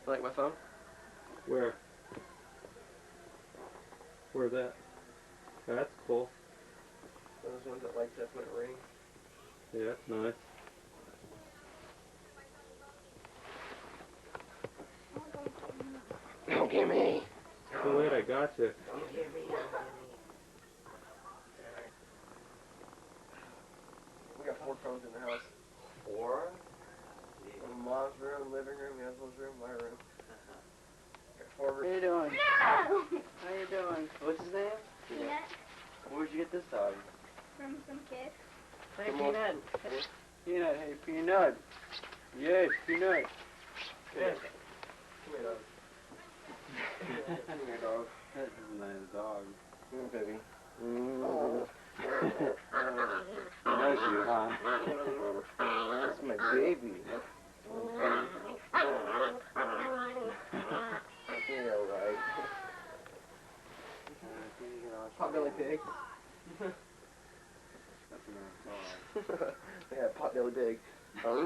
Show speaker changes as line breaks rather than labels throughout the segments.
Like my phone?
Where? Where's that? Oh, that's cool.
Those ones that lights up when it rings.
Yeah, that's nice.
Don't get me!
Too late, I got you.
Don't get me, don't get me. We got 4 phones in the house. 4? In Mom's room, living room, Ansel's room, my room. Got 4 rooms.
How you doing?
No!
How you doing? What's his name?
Peanut.
Where'd you get this dog?
From some kid.
Hey,
Come on.
Peanut. Peanut, hey, Peanut. Yes, Peanut.
Yes. Come here, dog. Come here, dog.
That's a nice dog.
Come here, baby.
Oh. Knows you, huh?
That's my baby. Yeah, right. Potbelly pig.
That's a nice dog.
Yeah, potbelly pig.
Oh,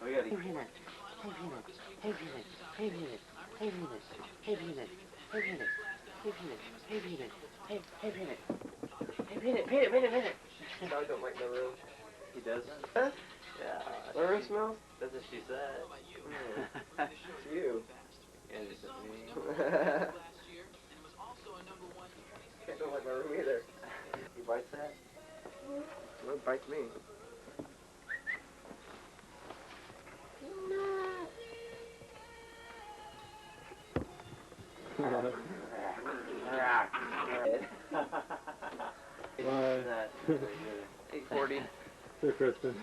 we gotta
Hey Peanut, hey Peanut, hey Peanut, hey Peanut, hey Peanut, hey Peanut, hey Peanut, hey Peanut, hey Peanut, hey Peanut, hey Peanut, Peanut.
Dog don't like my room.
He doesn't?
Huh?
Yeah.
My room smells?
That's what she said.
It's you.
Yeah, it's just me.
Can't don't like my room either.
He bites that?
Well, it bites me.
Bye.
8:40.
Sir Kristen.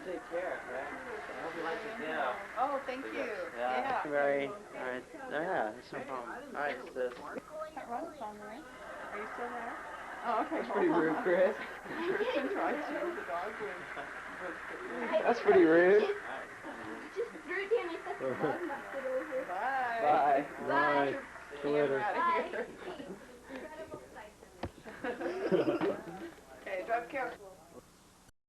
Take care, okay? I hope you like your dinner.
Oh, thank you.
Yeah.
Right, alright, yeah, that's no problem. Alright, sis.
That run's on there. Are you still there? Oh, okay.
That's pretty rude, Chris.
Kristen tried to. The dog was
That's pretty rude.
Just threw it down and set the dog knocked it over.
Bye.
Bye.
Bye. See you later.
Out of here. Okay, drive careful.